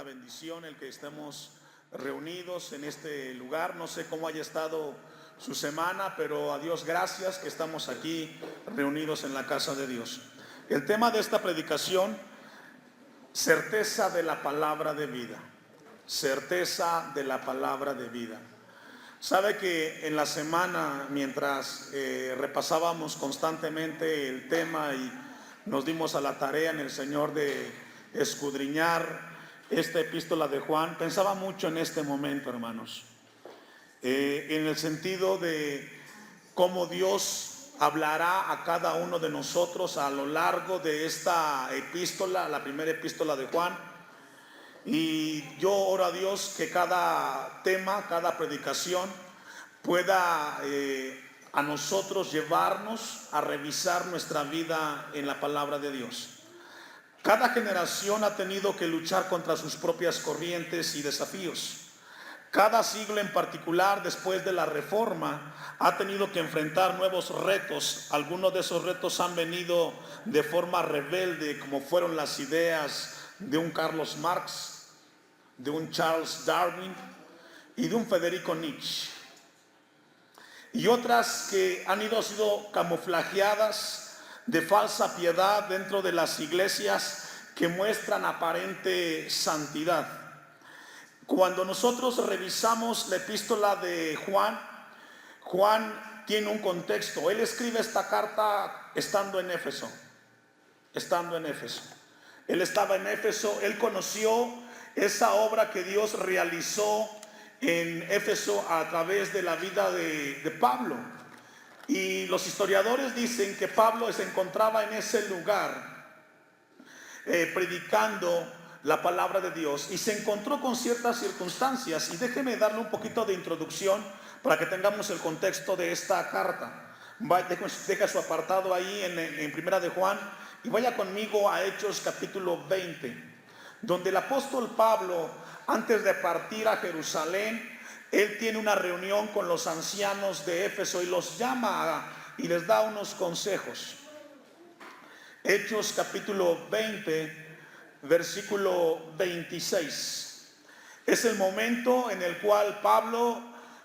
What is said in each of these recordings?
bendición el que estemos reunidos en este lugar. No sé cómo haya estado su semana, pero a Dios gracias que estamos aquí reunidos en la casa de Dios. El tema de esta predicación: certeza de la palabra de vida. Certeza de la palabra de vida. Sabe que en la semana, mientras repasábamos constantemente el tema y nos dimos a la tarea en el Señor de escudriñar esta epístola de Juan, pensaba mucho en este momento, hermanos, en el sentido de cómo Dios hablará a cada uno de nosotros a lo largo de esta epístola, la primera epístola de Juan. Y yo oro a Dios que cada tema, cada predicación pueda a nosotros llevarnos a revisar nuestra vida en la palabra de Dios. Cada generación ha tenido que luchar contra sus propias corrientes y desafíos. Cada siglo en particular, después de la Reforma, ha tenido que enfrentar nuevos retos. Algunos de esos retos han venido de forma rebelde, como fueron las ideas de un Carlos Marx, de un Charles Darwin y de un Federico Nietzsche. Y otras que han sido camuflajeadas de falsa piedad dentro de las iglesias que muestran aparente santidad. Cuando nosotros revisamos la epístola de Juan, Juan tiene un contexto. Él escribe esta carta estando en Éfeso. Él estaba en Éfeso, él conoció esa obra que Dios realizó en Éfeso a través de la vida de Pablo. Y los historiadores dicen que Pablo se encontraba en ese lugar predicando la palabra de Dios, y se encontró con ciertas circunstancias. Y déjeme darle un poquito de introducción para que tengamos el contexto de esta carta. Deja su apartado ahí en Primera de Juan y vaya conmigo a Hechos capítulo 20, donde el apóstol Pablo, antes de partir a Jerusalén, él tiene una reunión con los ancianos de Éfeso y los llama y les da unos consejos. Hechos capítulo 20, versículo 26. Es el momento en el cual Pablo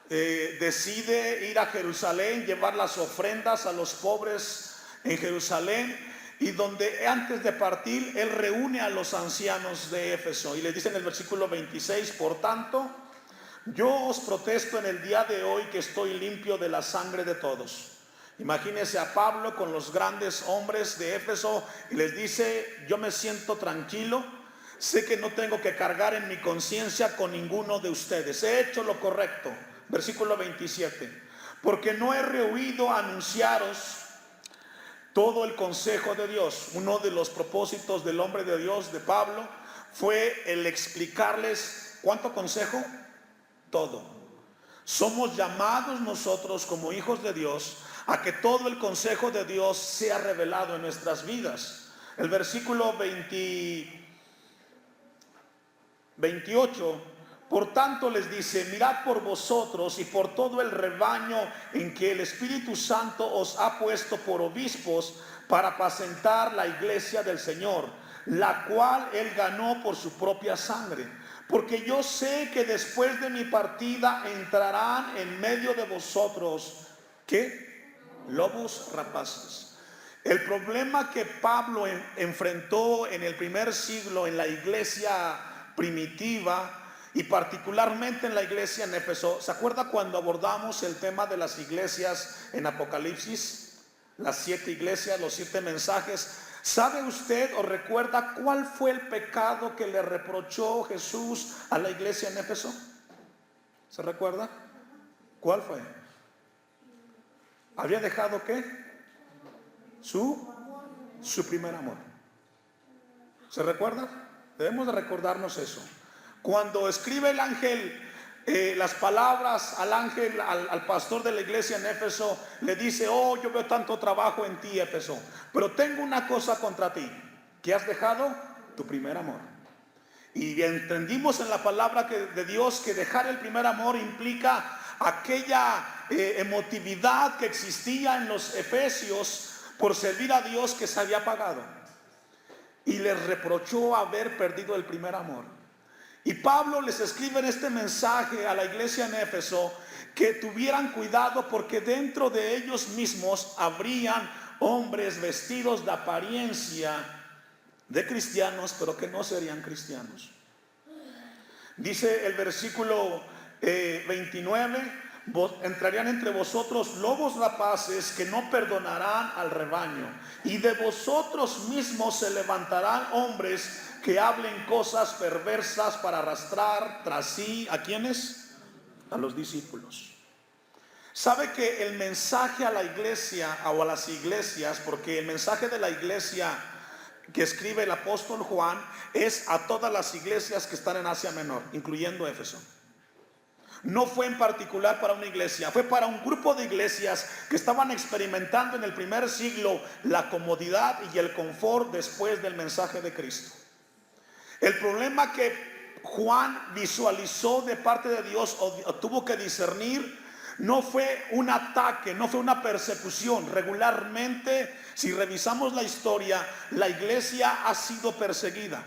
decide ir a Jerusalén, llevar las ofrendas a los pobres en Jerusalén, y donde antes de partir él reúne a los ancianos de Éfeso y les dice en el versículo 26: por tanto, yo os protesto en el día de hoy que estoy limpio de la sangre de todos. Imagínense a Pablo con los grandes hombres de Éfeso y les dice: yo me siento tranquilo, sé que no tengo que cargar en mi conciencia con ninguno de ustedes, he hecho lo correcto. Versículo 27: porque no he rehuido anunciaros todo el consejo de Dios. Uno de los propósitos del hombre de Dios, de Pablo, fue el explicarles ¿cuánto consejo? Todo. Somos llamados nosotros como hijos de Dios a que todo el consejo de Dios sea revelado en nuestras vidas. El versículo 28: por tanto les dice, mirad por vosotros y por todo el rebaño en que el Espíritu Santo os ha puesto por obispos para apacentar la iglesia del Señor, la cual él ganó por su propia sangre. Porque yo sé que después de mi partida entrarán en medio de vosotros, ¿qué? Lobos rapaces. El problema que Pablo enfrentó en el primer siglo en la iglesia primitiva, y particularmente en la iglesia en Éfeso. ¿Se acuerda cuando abordamos el tema de las iglesias en Apocalipsis? Las 7 iglesias, los 7 mensajes. ¿Sabe usted o recuerda cuál fue el pecado que le reprochó Jesús a la iglesia en Éfeso? ¿Se recuerda? ¿Cuál fue? ¿Había dejado qué? Su primer amor. ¿Se recuerda? Debemos de recordarnos eso. Cuando escribe el ángel las palabras al ángel, al pastor de la iglesia en Éfeso, le dice: oh, yo veo tanto trabajo en ti, Éfeso, pero tengo una cosa contra ti, que has dejado tu primer amor. Y entendimos en la palabra de Dios que dejar el primer amor implica aquella emotividad que existía en los efesios por servir a Dios, que se había apagado, y les reprochó haber perdido el primer amor. Y Pablo les escribe en este mensaje a la iglesia en Éfeso que tuvieran cuidado, porque dentro de ellos mismos habrían hombres vestidos de apariencia de cristianos, pero que no serían cristianos. Dice el versículo 29, entrarían entre vosotros lobos rapaces que no perdonarán al rebaño, y de vosotros mismos se levantarán hombres que hablen cosas perversas para arrastrar tras sí, ¿a quiénes? A los discípulos. Sabe que el mensaje a la iglesia o a las iglesias, porque el mensaje de la iglesia que escribe el apóstol Juan es a todas las iglesias que están en Asia Menor, incluyendo Éfeso. No fue en particular para una iglesia, fue para un grupo de iglesias que estaban experimentando en el primer siglo la comodidad y el confort después del mensaje de Cristo. El problema que Juan visualizó de parte de Dios o tuvo que discernir no fue un ataque, no fue una persecución. Regularmente, si revisamos la historia, la iglesia ha sido perseguida.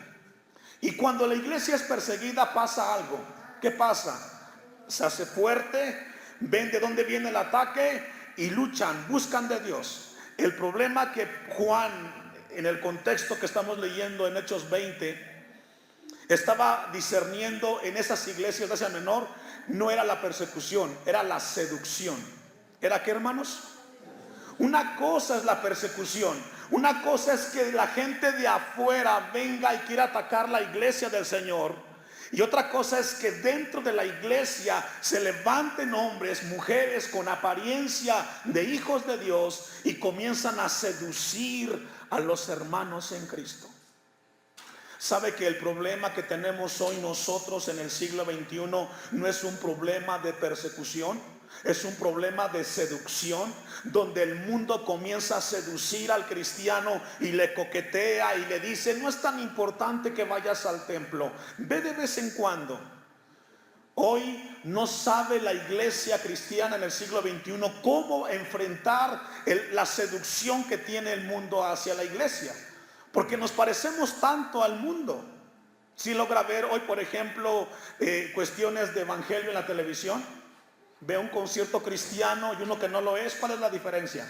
Y cuando la iglesia es perseguida pasa algo. ¿Qué pasa? Se hace fuerte, ven de dónde viene el ataque y luchan, buscan de Dios. El problema que Juan, en el contexto que estamos leyendo en Hechos 20, estaba discerniendo en esas iglesias de Asia Menor, no era la persecución, era la seducción. ¿Era qué, hermanos? Una cosa es la persecución, una cosa es que la gente de afuera venga y quiera atacar la iglesia del Señor, y otra cosa es que dentro de la iglesia se levanten hombres, mujeres con apariencia de hijos de Dios y comienzan a seducir a los hermanos en Cristo. ¿Sabe que el problema que tenemos hoy nosotros en el siglo XXI no es un problema de persecución? Es un problema de seducción, donde el mundo comienza a seducir al cristiano y le coquetea y le dice: no es tan importante que vayas al templo, ve de vez en cuando. Hoy no sabe la iglesia cristiana en el siglo XXI cómo enfrentar la seducción que tiene el mundo hacia la iglesia, porque nos parecemos tanto al mundo. Si logra ver hoy, por ejemplo, cuestiones de evangelio en la televisión, ve un concierto cristiano y uno que no lo es, ¿cuál es la diferencia?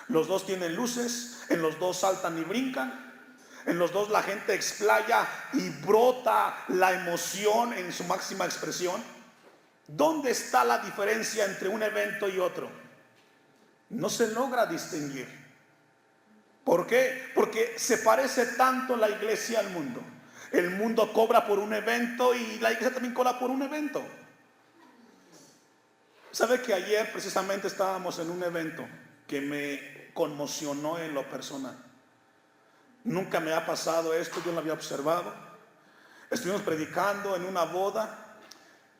Los dos tienen luces, en los dos saltan y brincan, en los dos la gente explaya y brota la emoción en su máxima expresión. ¿Dónde está la diferencia entre un evento y otro? No se logra distinguir. ¿Por qué? Porque se parece tanto la iglesia al mundo. El mundo cobra por un evento y la iglesia también cobra por un evento. ¿Sabe que ayer precisamente estábamos en un evento que me conmocionó en lo personal? Nunca me ha pasado esto, yo lo había observado. Estuvimos predicando en una boda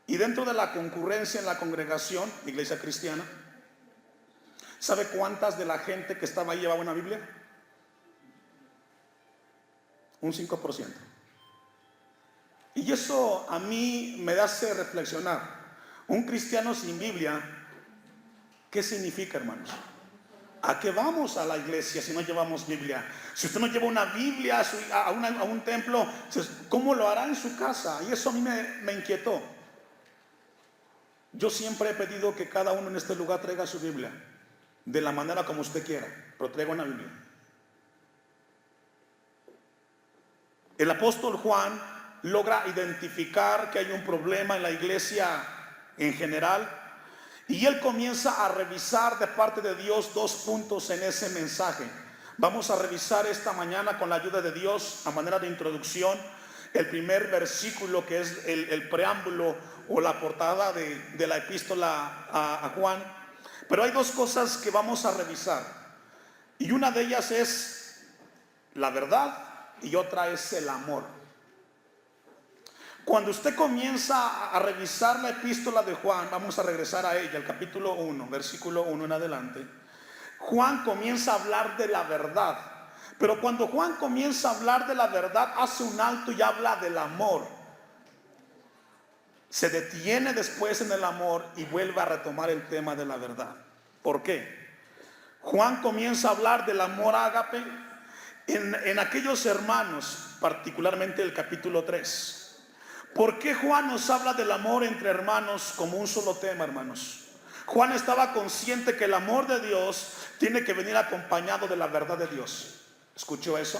y dentro de la concurrencia en la congregación, iglesia cristiana, ¿sabe cuántas de la gente que estaba ahí llevaba una Biblia? Un 5%. Y eso a mí me hace reflexionar. Un cristiano sin Biblia, ¿qué significa, hermanos? ¿A qué vamos a la iglesia si no llevamos Biblia? Si usted no lleva una Biblia a un templo, ¿cómo lo hará en su casa? Y eso a mí me inquietó. Yo siempre he pedido que cada uno en este lugar traiga su Biblia, de la manera como usted quiera, pero traiga una Biblia. El apóstol Juan logra identificar que hay un problema en la iglesia en general, y él comienza a revisar de parte de Dios dos puntos en ese mensaje. Vamos a revisar esta mañana, con la ayuda de Dios, a manera de introducción, el primer versículo, que es el preámbulo o la portada de la epístola a Juan. Pero hay dos cosas que vamos a revisar, y una de ellas es la verdad y otra es el amor. Cuando usted comienza a revisar la epístola de Juan, vamos a regresar a ella, el capítulo 1, versículo 1 en adelante. Juan comienza a hablar de la verdad, pero cuando Juan comienza a hablar de la verdad, hace un alto y habla del amor. Se detiene después en el amor y vuelve a retomar el tema de la verdad. ¿Por qué? Juan comienza a hablar del amor ágape en aquellos hermanos, particularmente el capítulo 3. ¿Por qué Juan nos habla del amor entre hermanos como un solo tema, hermanos? Juan estaba consciente que el amor de Dios tiene que venir acompañado de la verdad de Dios. ¿Escuchó eso?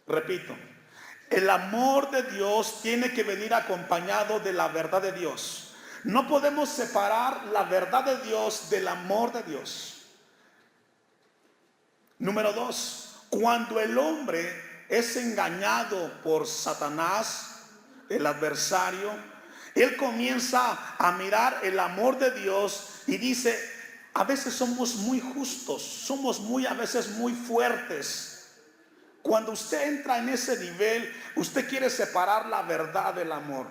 Repito, el amor de Dios tiene que venir acompañado de la verdad de Dios. No podemos separar la verdad de Dios del amor de Dios. Número 2, cuando el hombre es engañado por Satanás, el adversario, él comienza a mirar el amor de Dios y dice, a veces somos muy justos, somos a veces muy fuertes. Cuando usted entra en ese nivel, usted quiere separar la verdad del amor.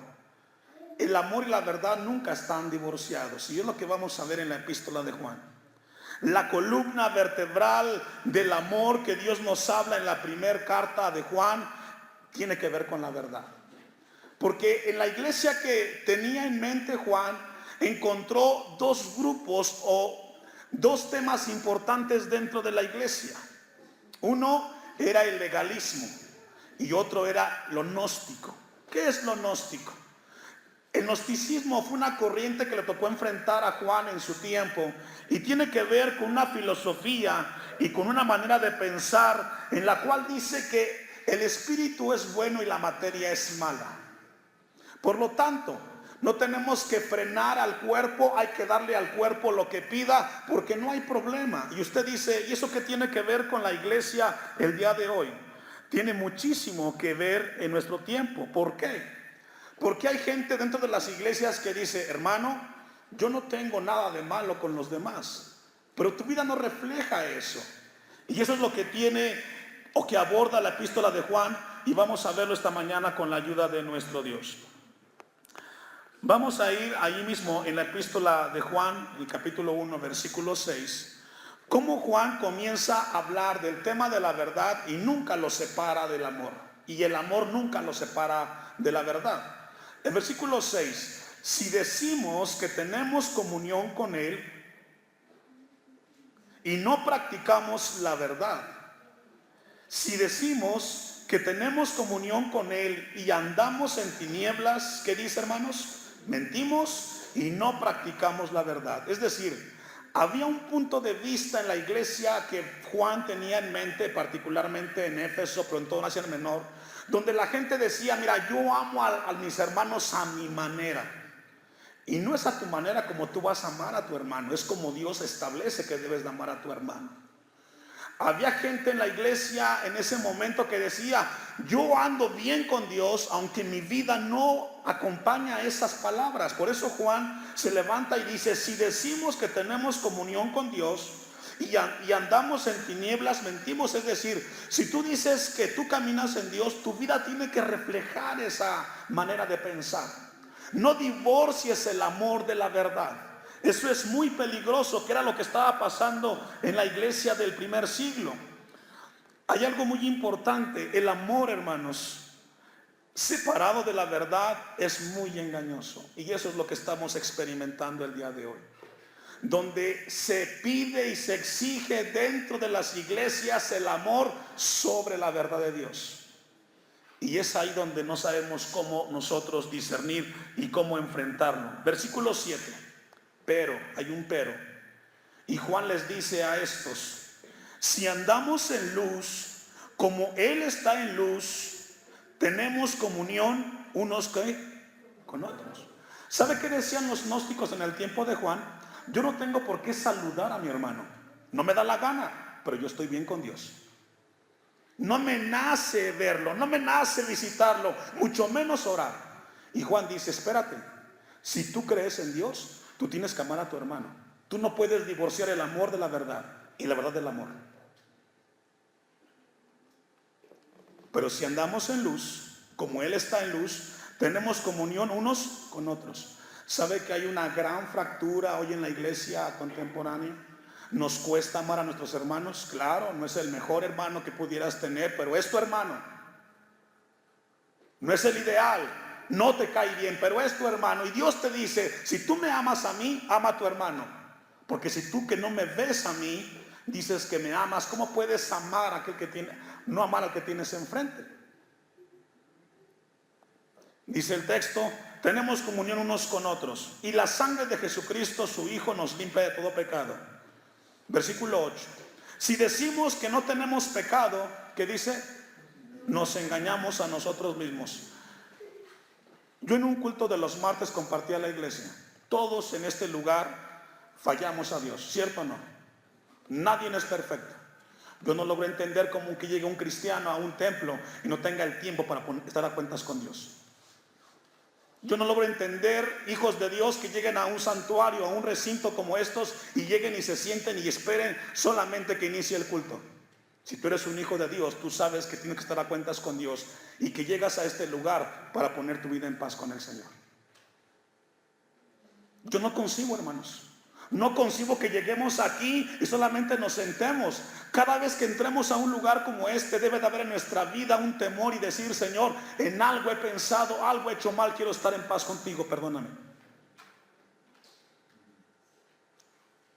El amor y la verdad nunca están divorciados, y es lo que vamos a ver en la epístola de Juan. La columna vertebral del amor que Dios nos habla en la primera carta de Juan tiene que ver con la verdad. Porque en la iglesia que tenía en mente Juan, encontró dos grupos o dos temas importantes dentro de la iglesia. Uno era el legalismo y otro era lo gnóstico. ¿Qué es lo gnóstico? El gnosticismo fue una corriente que le tocó enfrentar a Juan en su tiempo y tiene que ver con una filosofía y con una manera de pensar en la cual dice que el espíritu es bueno y la materia es mala. Por lo tanto, no tenemos que frenar al cuerpo, hay que darle al cuerpo lo que pida, porque no hay problema. Y usted dice, ¿y eso qué tiene que ver con la iglesia el día de hoy? Tiene muchísimo que ver en nuestro tiempo. ¿Por qué? Porque hay gente dentro de las iglesias que dice, hermano, yo no tengo nada de malo con los demás, pero tu vida no refleja eso. Y eso es lo que tiene o que aborda la epístola de Juan, y vamos a verlo esta mañana con la ayuda de nuestro Dios. Vamos a ir ahí mismo en la epístola de Juan, el capítulo 1, versículo 6, cómo Juan comienza a hablar del tema de la verdad y nunca lo separa del amor. Y el amor nunca lo separa de la verdad. El versículo 6, si decimos que tenemos comunión con Él y no practicamos la verdad, si decimos que tenemos comunión con Él y andamos en tinieblas, ¿qué dice, hermanos? Mentimos y no practicamos la verdad. Es decir, había un punto de vista en la iglesia que Juan tenía en mente, particularmente en Éfeso, pero en toda Asia Menor, donde la gente decía, mira, yo amo a mis hermanos a mi manera. Y no es a tu manera como tú vas a amar a tu hermano, es como Dios establece que debes de amar a tu hermano. Había gente en la iglesia en ese momento que decía, yo ando bien con Dios, aunque mi vida no acompaña esas palabras. Por eso Juan se levanta y dice, si decimos que tenemos comunión con Dios y andamos en tinieblas, mentimos. Es decir, si tú dices que tú caminas en Dios, tu vida tiene que reflejar esa manera de pensar. No divorcies el amor de la verdad. Eso es muy peligroso, que era lo que estaba pasando en la iglesia del primer siglo. Hay algo muy importante, el amor, hermanos, separado de la verdad es muy engañoso. Y eso es lo que estamos experimentando el día de hoy, donde se pide y se exige dentro de las iglesias el amor sobre la verdad de Dios. Y es ahí donde no sabemos cómo nosotros discernir y cómo enfrentarlo. Versículo 7. Pero, hay un pero. Y Juan les dice a estos, si andamos en luz, como Él está en luz, tenemos comunión unos con otros. ¿Sabe qué decían los gnósticos en el tiempo de Juan? Yo no tengo por qué saludar a mi hermano. No me da la gana, pero yo estoy bien con Dios. No me nace verlo, no me nace visitarlo, mucho menos orar. Y Juan dice, espérate, si tú crees en Dios, tú tienes que amar a tu hermano. Tú no puedes divorciar el amor de la verdad y la verdad del amor. Pero si andamos en luz, como Él está en luz, tenemos comunión unos con otros. ¿Sabe que hay una gran fractura hoy en la iglesia contemporánea? ¿Nos cuesta amar a nuestros hermanos? Claro, no es el mejor hermano que pudieras tener, pero es tu hermano. No es el ideal, no te cae bien, pero es tu hermano. Y Dios te dice, si tú me amas a mí, ama a tu hermano. Porque si tú que no me ves a mí, dices que me amas, ¿cómo puedes amar a aquel que tiene, no amar al que tienes enfrente? Dice el texto, tenemos comunión unos con otros y la sangre de Jesucristo, su Hijo, nos limpia de todo pecado. Versículo 8. Si decimos que no tenemos pecado, ¿qué dice? Nos engañamos a nosotros mismos. Yo en un culto de los martes compartí a la iglesia. Todos en este lugar fallamos a Dios, ¿cierto o no? Nadie es perfecto. Yo no logro entender cómo que llegue un cristiano a un templo y no tenga el tiempo para estar a cuentas con Dios. Yo no logro entender hijos de Dios que lleguen a un santuario, a un recinto como estos, y lleguen y se sienten y esperen solamente que inicie el culto. Si tú eres un hijo de Dios, tú sabes que tienes que estar a cuentas con Dios y que llegas a este lugar para poner tu vida en paz con el Señor. Yo no concibo, hermanos. No concibo que lleguemos aquí y solamente nos sentemos. Cada vez que entremos a un lugar como este, debe de haber en nuestra vida un temor y decir, Señor, en algo he pensado, algo he hecho mal, quiero estar en paz contigo, perdóname.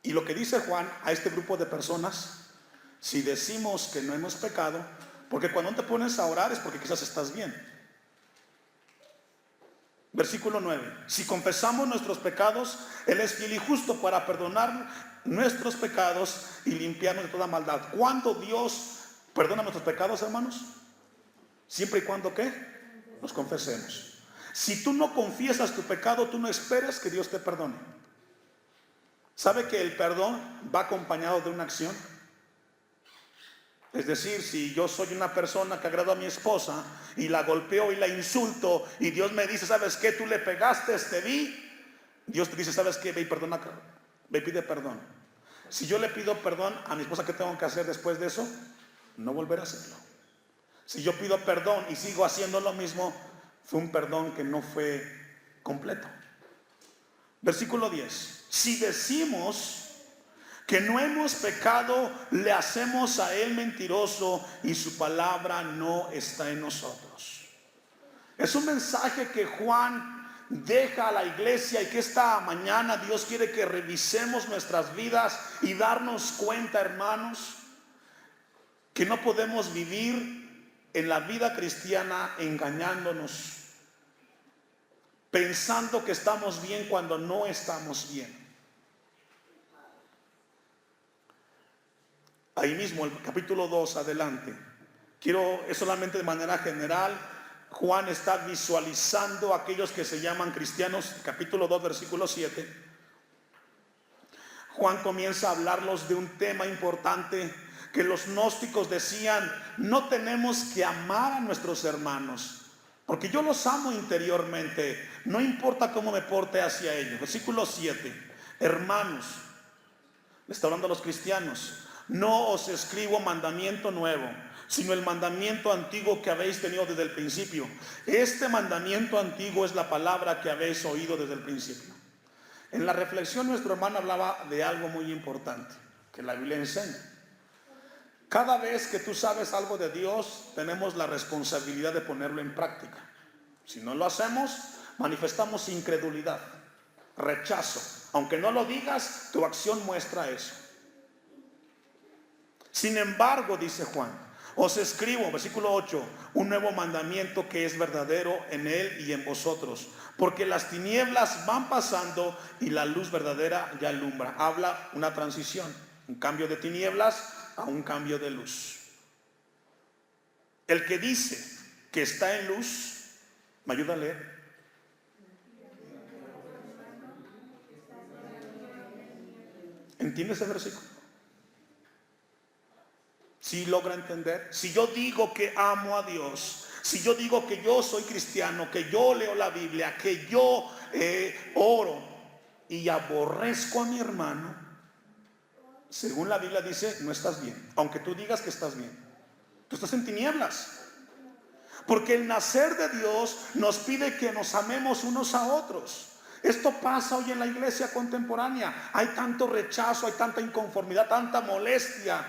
Y lo que dice Juan a este grupo de personas, si decimos que no hemos pecado, porque cuando te pones a orar es porque quizás estás bien. Versículo 9. Si confesamos nuestros pecados, Él es fiel y justo para perdonar nuestros pecados y limpiarnos de toda maldad. ¿Cuándo Dios perdona nuestros pecados, hermanos? Siempre y cuando, ¿qué? Los confesemos. Si tú no confiesas tu pecado, tú no esperes que Dios te perdone. ¿Sabe que el perdón va acompañado de una acción? Es decir, si yo soy una persona que agrado a mi esposa y la golpeo y la insulto y Dios me dice, ¿sabes qué? Tú le pegaste, te vi. Dios te dice, ¿sabes qué? Ve y perdona, ve y pide perdón. Si yo le pido perdón a mi esposa, ¿qué tengo que hacer después de eso? No volver a hacerlo. Si yo pido perdón y sigo haciendo lo mismo, fue un perdón que no fue completo. Versículo 10. Si decimos que no hemos pecado, le hacemos a Él mentiroso y su palabra no está en nosotros. Es un mensaje que Juan deja a la iglesia y que esta mañana Dios quiere que revisemos nuestras vidas y darnos cuenta, hermanos, que no podemos vivir en la vida cristiana engañándonos, pensando que estamos bien cuando no estamos bien. Ahí mismo, el capítulo 2, adelante. Es solamente de manera general. Juan está visualizando a aquellos que se llaman cristianos. Capítulo 2, versículo 7. Juan comienza a hablarlos de un tema importante que los gnósticos decían, no tenemos que amar a nuestros hermanos, porque yo los amo interiormente, no importa cómo me porte hacia ellos. Versículo 7. Hermanos, le está hablando a los cristianos, no os escribo mandamiento nuevo, sino el mandamiento antiguo que habéis tenido desde el principio. Este mandamiento antiguo es la palabra que habéis oído desde el principio. En la reflexión nuestro hermano hablaba de algo muy importante que la Biblia enseña. Cada vez que tú sabes algo de Dios, tenemos la responsabilidad de ponerlo en práctica. Si no lo hacemos, manifestamos incredulidad, rechazo. Aunque no lo digas, tu acción muestra eso. Sin embargo, dice Juan, os escribo, versículo 8, un nuevo mandamiento que es verdadero en Él y en vosotros, porque las tinieblas van pasando y la luz verdadera ya alumbra. Habla una transición, un cambio de tinieblas a un cambio de luz. El que dice que está en luz, ¿me ayuda a leer? ¿Entiende ese versículo? Si logra entender, si yo digo que amo a Dios, si yo digo que yo soy cristiano, que yo leo la Biblia, que yo oro y aborrezco a mi hermano, según la Biblia dice, no estás bien, aunque tú digas que estás bien, tú estás en tinieblas. Porque el nacer de Dios nos pide que nos amemos unos a otros. Esto pasa hoy en la iglesia contemporánea. Hay tanto rechazo, hay tanta inconformidad, tanta molestia.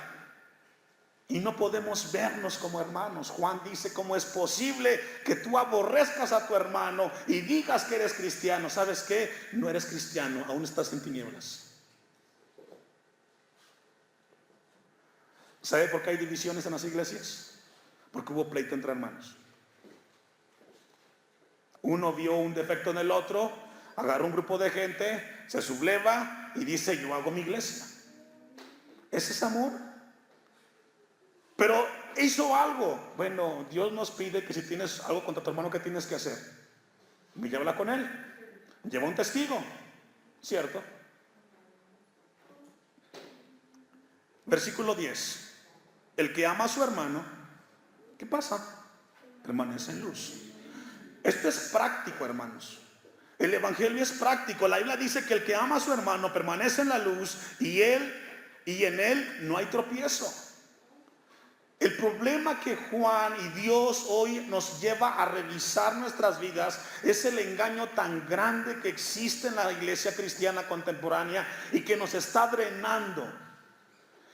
Y no podemos vernos como hermanos. Juan dice, ¿cómo es posible que tú aborrezcas a tu hermano y digas que eres cristiano? ¿Sabes qué? No eres cristiano, aún estás en tinieblas. ¿Sabe por qué hay divisiones en las iglesias? Porque hubo pleito entre hermanos. Uno vio un defecto en el otro, agarró un grupo de gente, se subleva y dice: yo hago mi iglesia. Ese es amor. Pero hizo algo. Bueno, Dios nos pide que si tienes algo contra tu hermano, ¿qué tienes que hacer? Llévala con él, lleva un testigo, ¿cierto? Versículo 10. El que ama a su hermano, ¿qué pasa? Permanece en luz. Esto es práctico, hermanos. El evangelio es práctico. La Biblia dice que el que ama a su hermano permanece en la luz, y en él no hay tropiezo. El problema que Juan y Dios hoy nos lleva a revisar nuestras vidas es el engaño tan grande que existe en la iglesia cristiana contemporánea y que nos está drenando,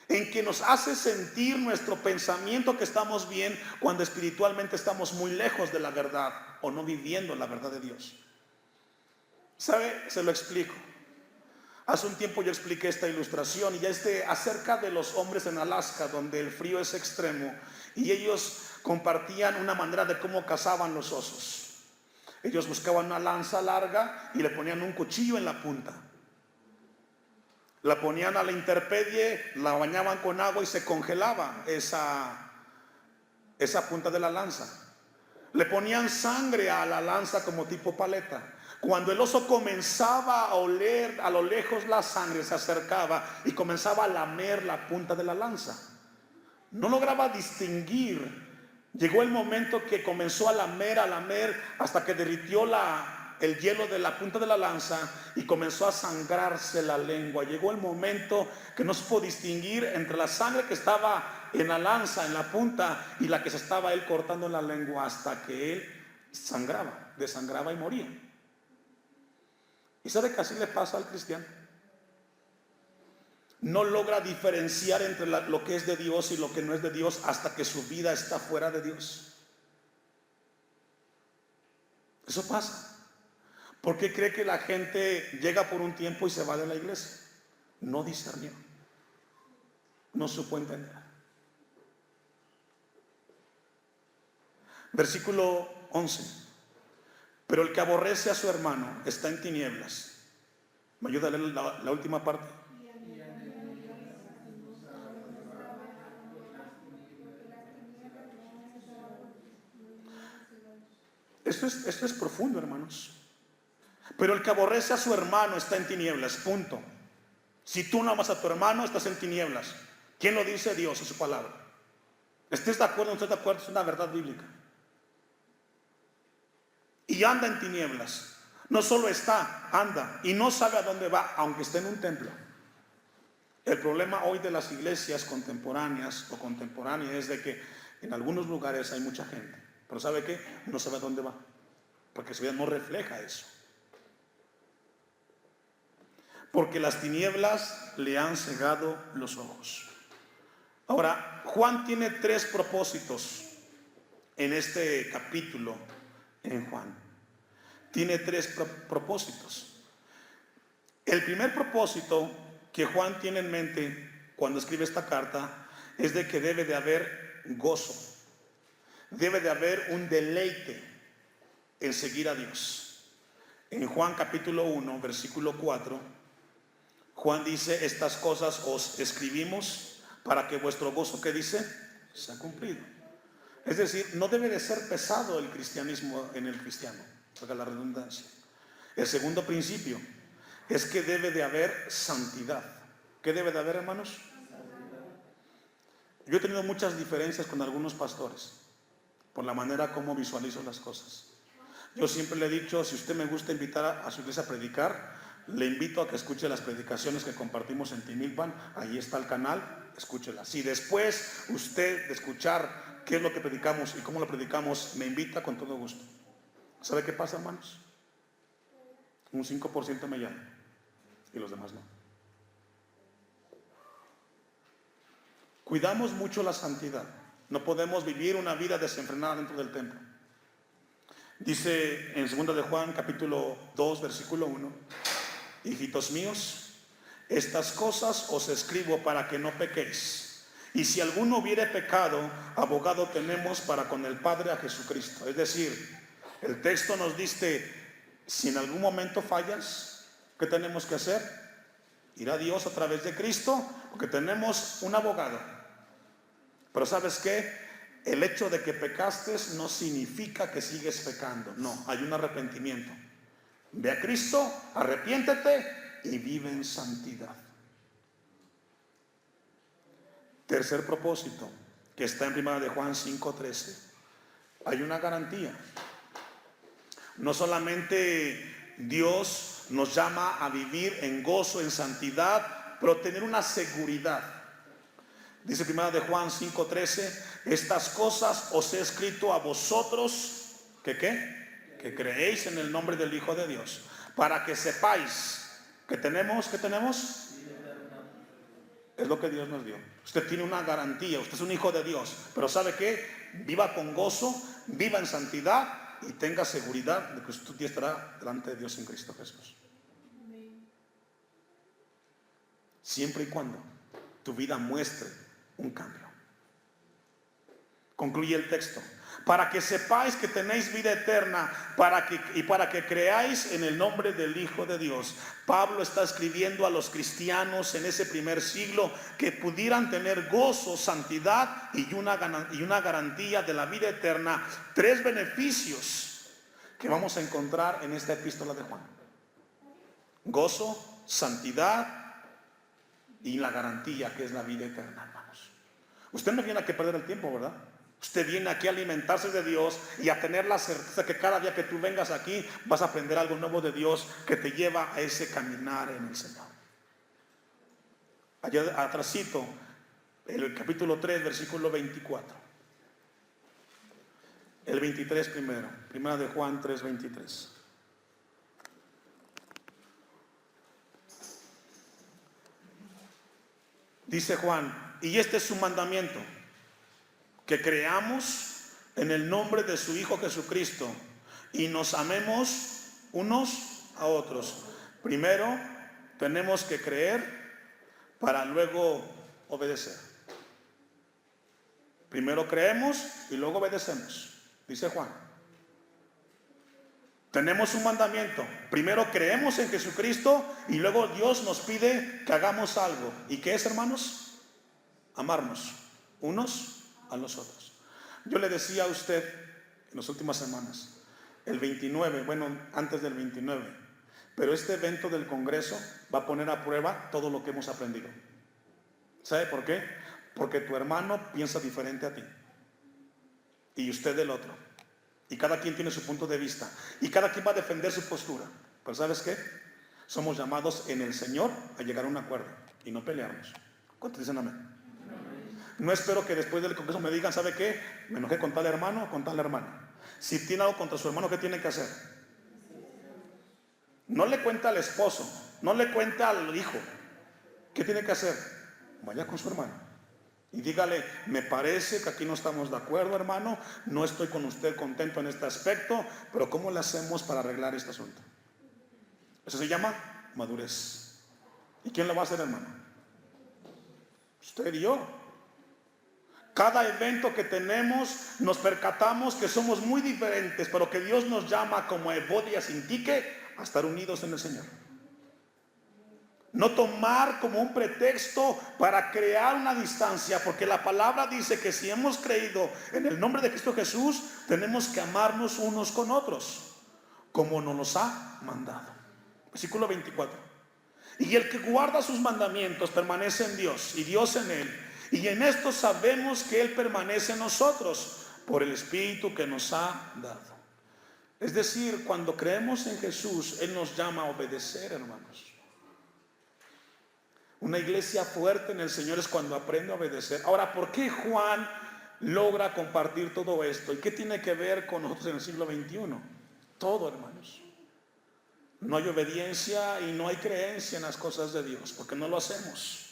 en que nos hace sentir nuestro pensamiento que estamos bien cuando espiritualmente estamos muy lejos de la verdad o no viviendo la verdad de Dios. ¿Sabe? Se lo explico. Hace un tiempo yo expliqué esta ilustración, y ya acerca de los hombres en Alaska, donde el frío es extremo, y ellos compartían una manera de cómo cazaban los osos. Ellos buscaban una lanza larga y le ponían un cuchillo en la punta. La ponían a la intemperie, la bañaban con agua y se congelaba esa punta de la lanza. Le ponían sangre a la lanza como tipo paleta. Cuando el oso comenzaba a oler a lo lejos la sangre, se acercaba y comenzaba a lamer la punta de la lanza. No lograba distinguir. Llegó el momento que comenzó a lamer hasta que derritió el hielo de la punta de la lanza y comenzó a sangrarse la lengua. Llegó el momento que no supo distinguir entre la sangre que estaba en la lanza, en la punta, y la que se estaba él cortando en la lengua, hasta que él desangraba y moría. ¿Y sabe que así le pasa al cristiano? No logra diferenciar entre lo que es de Dios y lo que no es de Dios hasta que su vida está fuera de Dios. Eso pasa. ¿Por qué cree que la gente llega por un tiempo y se va de la iglesia? No discernió, no supo entender. Versículo 11. Pero el que aborrece a su hermano está en tinieblas. ¿Me ayuda a leer la última parte? Esto es profundo, hermanos. Pero el que aborrece a su hermano está en tinieblas, punto. Si tú no amas a tu hermano, estás en tinieblas. ¿Quién lo dice? Dios en su palabra. ¿Estés de acuerdo o no estés de acuerdo? Es una verdad bíblica. Y anda en tinieblas. No solo anda y no sabe a dónde va, aunque esté en un templo. El problema hoy de las iglesias contemporáneas o contemporáneas es de que en algunos lugares hay mucha gente, pero ¿sabe qué? No sabe a dónde va, porque su vida no refleja eso. Porque las tinieblas le han cegado los ojos. Ahora, Juan tiene 3 propósitos en este capítulo. En Juan tiene 3 propósitos. El primer propósito que Juan tiene en mente cuando escribe esta carta es de que debe de haber gozo, debe de haber un deleite en seguir a Dios. En Juan capítulo 1 versículo 4, Juan dice: estas cosas os escribimos para que vuestro gozo, ¿qué dice? Sea cumplido. Es decir, no debe de ser pesado el cristianismo en el cristiano, para la redundancia. El segundo principio es que debe de haber santidad. ¿Qué debe de haber, hermanos? Yo he tenido muchas diferencias con algunos pastores por la manera como visualizo las cosas. Yo siempre le he dicho: si usted me gusta invitar a su iglesia a predicar, le invito a que escuche las predicaciones que compartimos en Timilpan. Ahí está el canal, escúchelas. Si después usted de escuchar qué es lo que predicamos y cómo lo predicamos me invita, con todo gusto. ¿Sabe qué pasa, hermanos? Un 5% me llama y los demás no. Cuidamos mucho la santidad. No podemos vivir una vida desenfrenada dentro del templo. Dice en 2 de Juan capítulo 2 versículo 1: hijitos míos, estas cosas os escribo para que no pequéis. Y si alguno hubiere pecado, abogado tenemos para con el Padre, a Jesucristo. Es decir, El texto nos dice, si en algún momento fallas, ¿qué tenemos que hacer? Ir a Dios a través de Cristo, porque tenemos un abogado. Pero ¿sabes qué? El hecho de que pecaste no significa que sigues pecando. No, hay un arrepentimiento. Ve a Cristo, arrepiéntete y vive en santidad. Tercer propósito, que está en 1 de Juan 5:13. Hay una garantía. No solamente Dios nos llama a vivir en gozo, en santidad, pero tener una seguridad. Dice 1 de Juan 5:13, estas cosas os he escrito a vosotros, ¿que qué? Que creéis en el nombre del Hijo de Dios, para que sepáis que tenemos, ¿qué tenemos? Es lo que Dios nos dio. Usted tiene una garantía, usted es un hijo de Dios, pero ¿sabe qué? Viva con gozo, viva en santidad y tenga seguridad de que usted estará delante de Dios en Cristo Jesús. Siempre y cuando tu vida muestre un cambio. Concluye el texto. Para que sepáis que tenéis vida eterna, para que creáis en el nombre del Hijo de Dios. Pablo está escribiendo a los cristianos en ese primer siglo que pudieran tener gozo, santidad y una garantía de la vida eterna. 3 beneficios que vamos a encontrar en esta epístola de Juan: gozo, santidad y la garantía que es la vida eterna, hermanos. Usted no viene aquí a perder el tiempo, ¿verdad? Usted viene aquí a alimentarse de Dios y a tener la certeza que cada día que tú vengas aquí vas a aprender algo nuevo de Dios que te lleva a ese caminar en el Señor. Allá atrásito, el capítulo 3, versículo 24. El 23 primero, 1 de Juan 3, 23. Dice Juan, y este es su mandamiento, que creamos en el nombre de su Hijo Jesucristo y nos amemos unos a otros. Primero tenemos que creer para luego obedecer. Primero creemos y luego obedecemos, dice Juan. Tenemos un mandamiento. Primero creemos en Jesucristo y luego Dios nos pide que hagamos algo. ¿Y qué es, hermanos? Amarnos unos a los otros. Yo le decía a usted en las últimas semanas, el 29, bueno, antes del 29, pero este evento del Congreso va a poner a prueba todo lo que hemos aprendido. ¿Sabe por qué? Porque tu hermano piensa diferente a ti y usted del otro, y cada quien tiene su punto de vista y cada quien va a defender su postura. Pero ¿sabes qué? Somos llamados en el Señor a llegar a un acuerdo y no pelearnos. ¿Cuántos dicen amén? No espero que después del Congreso me digan, ¿sabe qué? Me enojé con tal hermano o con tal hermana. Si tiene algo contra su hermano, ¿qué tiene que hacer? No le cuenta al esposo, no le cuenta al hijo. ¿Qué tiene que hacer? Vaya con su hermano y dígale, me parece que aquí no estamos de acuerdo, hermano, no estoy con usted contento en este aspecto, pero ¿cómo le hacemos para arreglar este asunto? Eso se llama madurez. ¿Y quién lo va a hacer, hermano? Usted y yo. Cada evento que tenemos nos percatamos que somos muy diferentes, pero que Dios nos llama como Evodia Sintique a estar unidos en el Señor. No tomar como un pretexto para crear una distancia, porque la palabra dice que si hemos creído en el nombre de Cristo Jesús, tenemos que amarnos unos con otros, como nos ha mandado. Versículo 24. Y el que guarda sus mandamientos permanece en Dios y Dios en él. Y en esto sabemos que Él permanece en nosotros por el Espíritu que nos ha dado. Es decir, cuando creemos en Jesús, Él nos llama a obedecer, hermanos. Una iglesia fuerte en el Señor es cuando aprende a obedecer. Ahora, ¿por qué Juan logra compartir todo esto? ¿Y qué tiene que ver con nosotros en el siglo XXI? Todo, hermanos. No hay obediencia y no hay creencia en las cosas de Dios, porque no lo hacemos.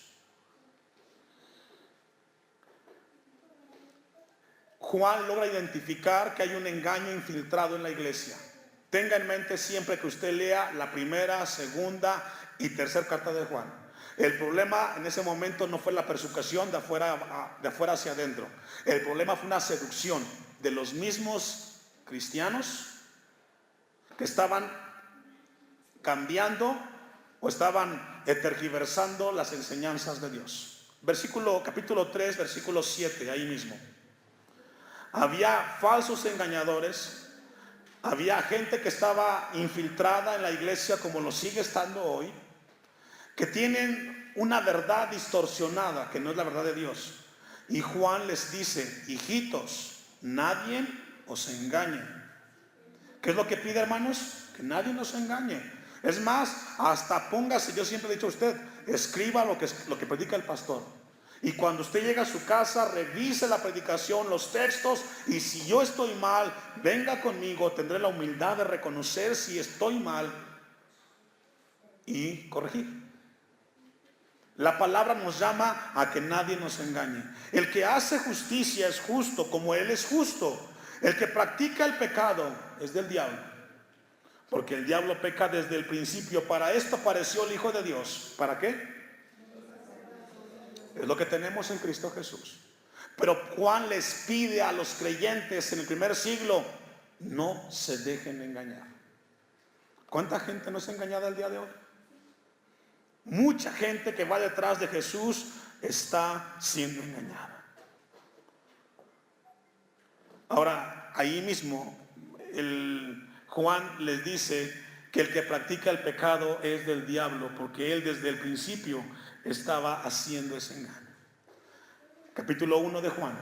Juan logra identificar que hay un engaño infiltrado en la iglesia. Tenga en mente siempre que usted lea la primera, segunda y tercera carta de Juan. El problema en ese momento no fue la persecución de afuera hacia adentro. El problema fue una seducción de los mismos cristianos que estaban cambiando o estaban tergiversando las enseñanzas de Dios. Capítulo 3, versículo 7, ahí mismo. Había falsos engañadores, había gente que estaba infiltrada en la iglesia, como lo sigue estando hoy, que tienen una verdad distorsionada, que no es la verdad de Dios. Y Juan les dice: hijitos, nadie os engañe. ¿Qué es lo que pide, hermanos? Que nadie nos engañe. Es más, hasta póngase, yo siempre he dicho a usted, escriba lo que predica el pastor. Y cuando usted llega a su casa, revise la predicación, los textos, y si yo estoy mal, venga conmigo, tendré la humildad de reconocer si estoy mal y corregir. La palabra nos llama a que nadie nos engañe. El que hace justicia es justo como Él es justo. El que practica el pecado es del diablo, porque el diablo peca desde el principio. Para esto apareció el Hijo de Dios. ¿Para qué? Es lo que tenemos en Cristo Jesús. Pero Juan les pide a los creyentes en el primer siglo: no se dejen engañar. ¿Cuánta gente no es engañada el día de hoy? Mucha gente que va detrás de Jesús está siendo engañada. Ahora, ahí mismo Juan les dice que el que practica el pecado es del diablo, porque él desde el principio estaba haciendo ese engaño. Capítulo 1 de Juan,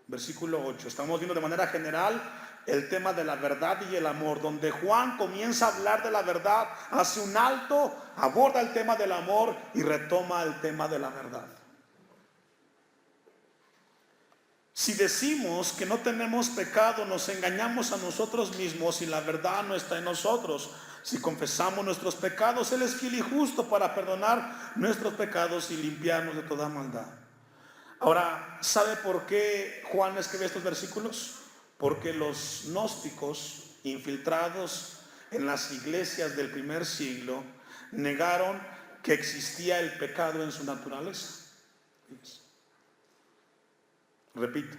versículo 8. Estamos viendo de manera general el tema de la verdad y el amor. Donde Juan comienza a hablar de la verdad, hace un alto, aborda el tema del amor y retoma el tema de la verdad. Si decimos que no tenemos pecado, nos engañamos a nosotros mismos y la verdad no está en nosotros. Si confesamos nuestros pecados, Él es fiel y justo para perdonar nuestros pecados y limpiarnos de toda maldad. Ahora, ¿sabe por qué Juan escribe estos versículos? Porque los gnósticos infiltrados en las iglesias del primer siglo negaron que existía el pecado en su naturaleza. Repito,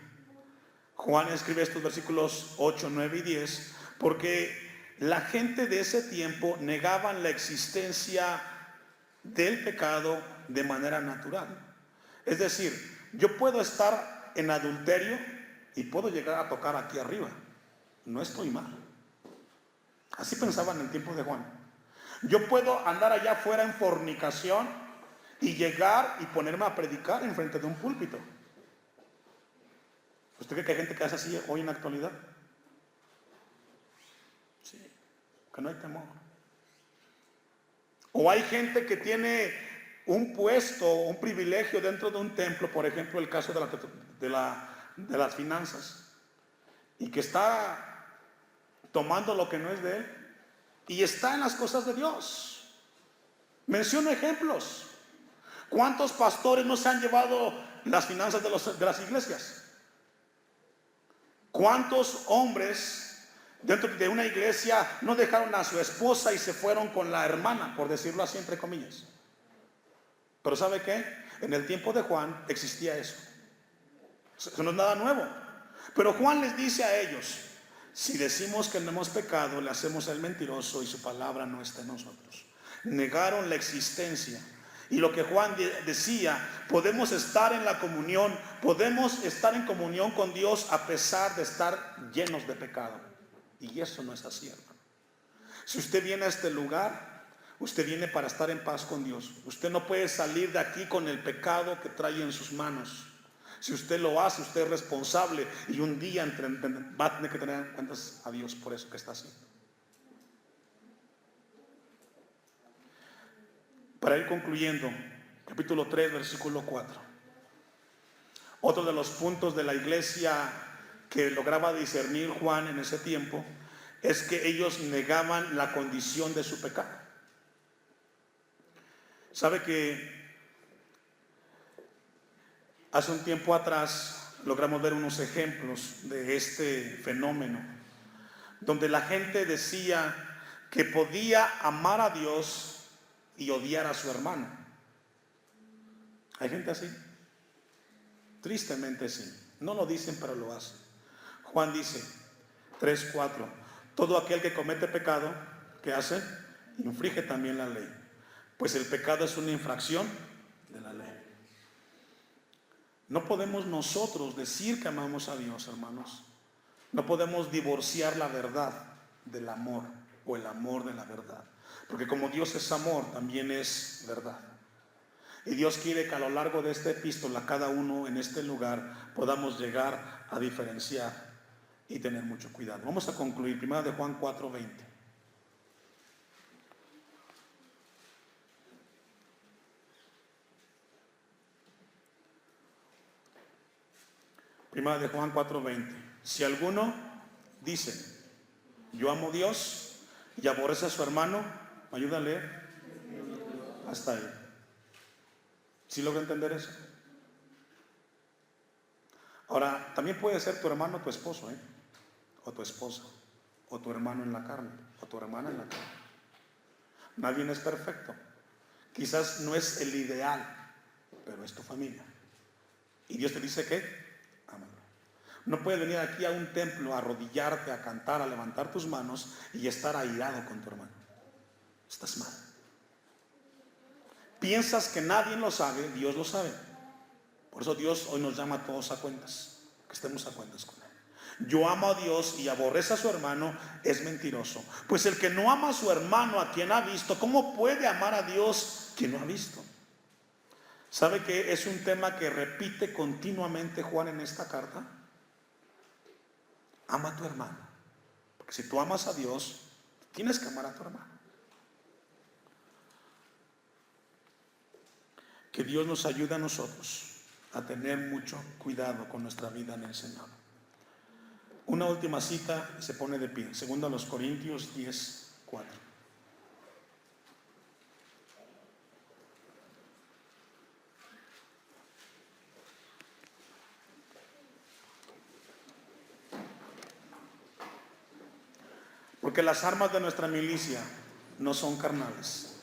Juan escribe estos versículos 8, 9 y 10 porque la gente de ese tiempo negaban la existencia del pecado de manera natural. Es decir, yo puedo estar en adulterio y puedo llegar a tocar aquí arriba. No estoy mal. Así pensaban en el tiempo de Juan. Yo puedo andar allá afuera en fornicación y llegar y ponerme a predicar en frente de un púlpito. ¿Usted cree que hay gente que hace así hoy en la actualidad? Sí, que no hay temor. O hay gente que tiene un puesto, un privilegio dentro de un templo, por ejemplo el caso de las finanzas, y que está tomando lo que no es de él y está en las cosas de Dios. Menciono ejemplos. ¿Cuántos pastores no se han llevado las finanzas de las iglesias? ¿Cuántos hombres dentro de una iglesia no dejaron a su esposa y se fueron con la hermana, por decirlo así entre comillas? Pero ¿sabe qué? En el tiempo de Juan existía eso. Eso no es nada nuevo. Pero Juan les dice a ellos: si decimos que no hemos pecado, le hacemos al mentiroso y su palabra no está en nosotros. Negaron la existencia. Y lo que Juan decía, podemos estar en la comunión, podemos estar en comunión con Dios a pesar de estar llenos de pecado. Y eso no es así, hermano. Si usted viene a este lugar, usted viene para estar en paz con Dios. Usted no puede salir de aquí con el pecado que trae en sus manos. Si usted lo hace, usted es responsable y un día va a tener que tener cuentas a Dios por eso que está haciendo. Para ir concluyendo, capítulo 3, versículo 4. Otro de los puntos de la iglesia que lograba discernir Juan en ese tiempo es que ellos negaban la condición de su pecado. ¿Sabe que hace un tiempo atrás logramos ver unos ejemplos de este fenómeno, donde la gente decía que podía amar a Dios y odiar a su hermano? ¿Hay gente así? Tristemente sí. No lo dicen, pero lo hacen. Juan dice 3:4: Todo aquel que comete pecado, ¿qué hace? Infringe también la ley. Pues el pecado es una infracción de la ley. No podemos nosotros decir que amamos a Dios, hermanos. No podemos divorciar la verdad del amor o el amor de la verdad. Porque como Dios es amor, también es verdad. Y Dios quiere que a lo largo de esta epístola, cada uno en este lugar, podamos llegar a diferenciar y tener mucho cuidado. Vamos a concluir. Primera de Juan 4:20. Primera de Juan 4:20. Si alguno dice, yo amo a Dios y aborrece a su hermano, ¿me ayuda a leer? Hasta ahí. ¿Sí logra entender eso? Ahora, también puede ser tu hermano, tu esposo, o tu esposa, o tu hermano en la carne, o tu hermana en la carne. Nadie es perfecto. Quizás no es el ideal, pero es tu familia. Y Dios te dice que ámalo. No puedes venir aquí a un templo a arrodillarte, a cantar, a levantar tus manos y estar airado con tu hermano. Estás mal. Piensas que nadie lo sabe, Dios lo sabe. Por eso Dios hoy nos llama a todos a cuentas, que estemos a cuentas con Él. Yo amo a Dios y aborrece a su hermano, es mentiroso. Pues el que no ama a su hermano, a quien ha visto, ¿cómo puede amar a Dios quien no ha visto? ¿Sabe que es un tema que repite continuamente Juan en esta carta? Ama a tu hermano. Porque si tú amas a Dios, tienes que amar a tu hermano. Que Dios nos ayude a nosotros a tener mucho cuidado con nuestra vida en el Señor. Una última cita se pone de pie. Segundo a los Corintios 10:4. Porque las armas de nuestra milicia no son carnales,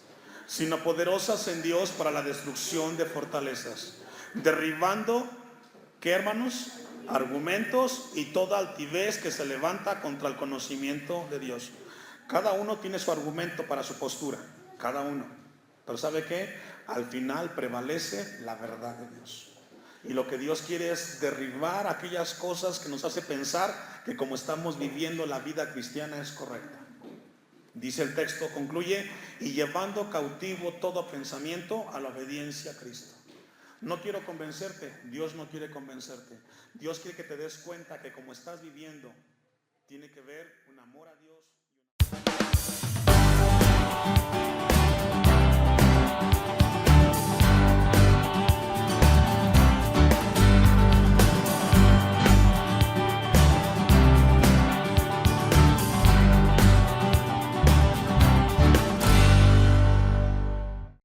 sino poderosas en Dios para la destrucción de fortalezas, derribando, ¿qué, hermanos? Argumentos y toda altivez que se levanta contra el conocimiento de Dios. Cada uno tiene su argumento para su postura, cada uno. Pero ¿sabe qué? Al final prevalece la verdad de Dios. Y lo que Dios quiere es derribar aquellas cosas que nos hace pensar que como estamos viviendo la vida cristiana es correcta. Dice el texto, concluye, y llevando cautivo todo pensamiento a la obediencia a Cristo. No quiero convencerte, Dios no quiere convencerte. Dios quiere que te des cuenta que como estás viviendo, tiene que ver un amor a Dios.